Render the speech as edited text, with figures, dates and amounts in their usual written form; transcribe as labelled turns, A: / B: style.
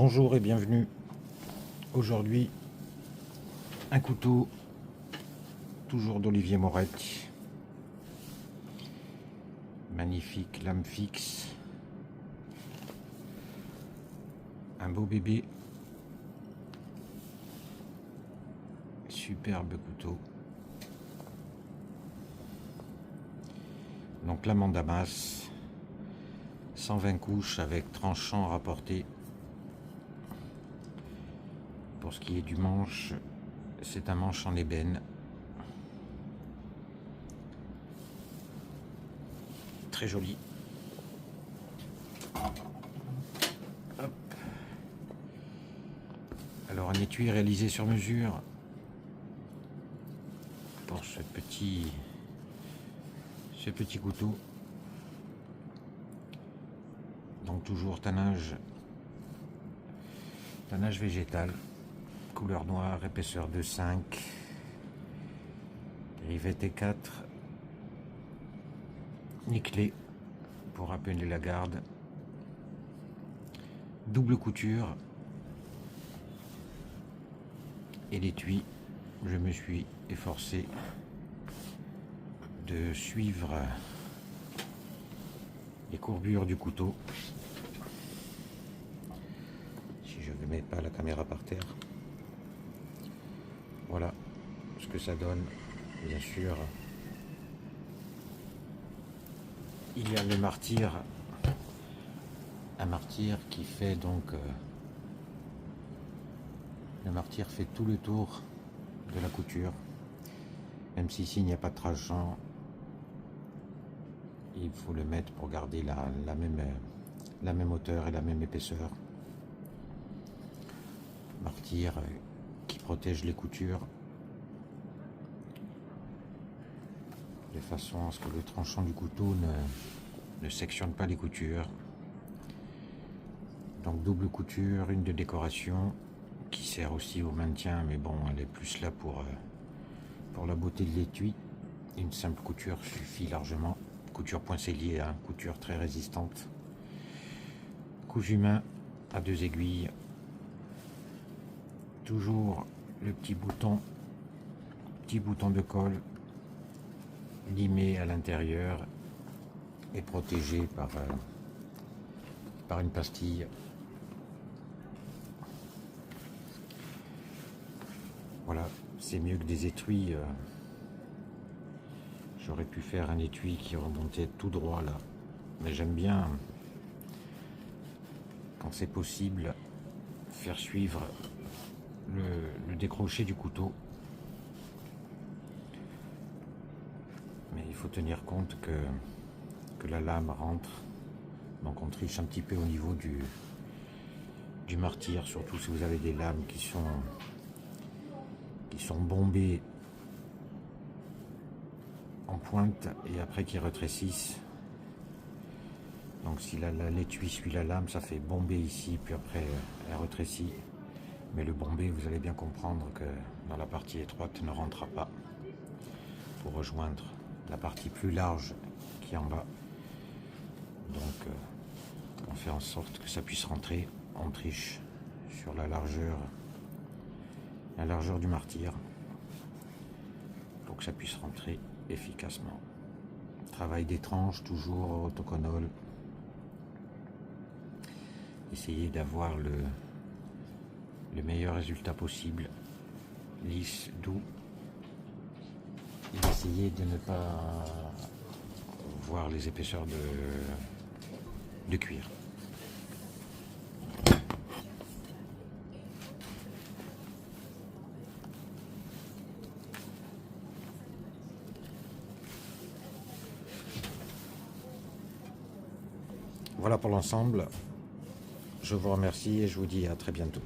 A: Bonjour et bienvenue. Aujourd'hui, un couteau, toujours d'Olivier Moretti. Magnifique lame fixe. Un beau bébé. Superbe couteau. Donc lame en damas. 120 couches avec tranchant rapporté. Pour ce qui est du manche, c'est un manche en ébène. Très joli. Hop. Alors un étui réalisé sur mesure pour ce petit couteau. Donc toujours tannage végétal, couleur noire, épaisseur de 5, rivette T4, nickelé pour appeler la garde, double couture, et l'étui, je me suis efforcé de suivre les courbures du couteau. Si je ne mets pas la caméra par terre, voilà ce que ça donne. Bien sûr, il y a le martyr, un martyr qui fait donc le martyr fait tout le tour de la couture, même si ici il n'y a pas de tranchant. Il faut le mettre pour garder la même hauteur et la même épaisseur. Martyr qui protège les coutures de façon à ce que le tranchant du couteau ne sectionne pas les coutures. Donc double couture, une de décoration qui sert aussi au maintien, mais bon, elle est plus là pour la beauté de l'étui. Une simple couture suffit largement. Couture poincellier, hein, couture très résistante. Cousu main à 2 aiguilles. Toujours le petit bouton de colle limé à l'intérieur et protégé par une pastille. Voilà, c'est mieux que des étuis. J'aurais pu faire un étui qui remontait tout droit là, mais j'aime bien, quand c'est possible, faire suivre le décroché du couteau. Mais il faut tenir compte que la lame rentre, donc on triche un petit peu au niveau du martyr, surtout si vous avez des lames qui sont bombées en pointe et après qui rétrécissent. Donc si l'étui suit la lame, ça fait bomber ici, puis après elle rétrécit. Mais le bombé, vous allez bien comprendre que dans la partie étroite ne rentrera pas pour rejoindre la partie plus large qui est en bas. Donc on fait en sorte que ça puisse rentrer. On triche sur la largeur du martyr pour que ça puisse rentrer efficacement. Travail des tranches, toujours au autoconol. Essayez d'avoir le meilleur résultat possible, lisse, doux. Et essayez de ne pas voir les épaisseurs de cuir. Voilà pour l'ensemble. Je vous remercie et je vous dis à très bientôt.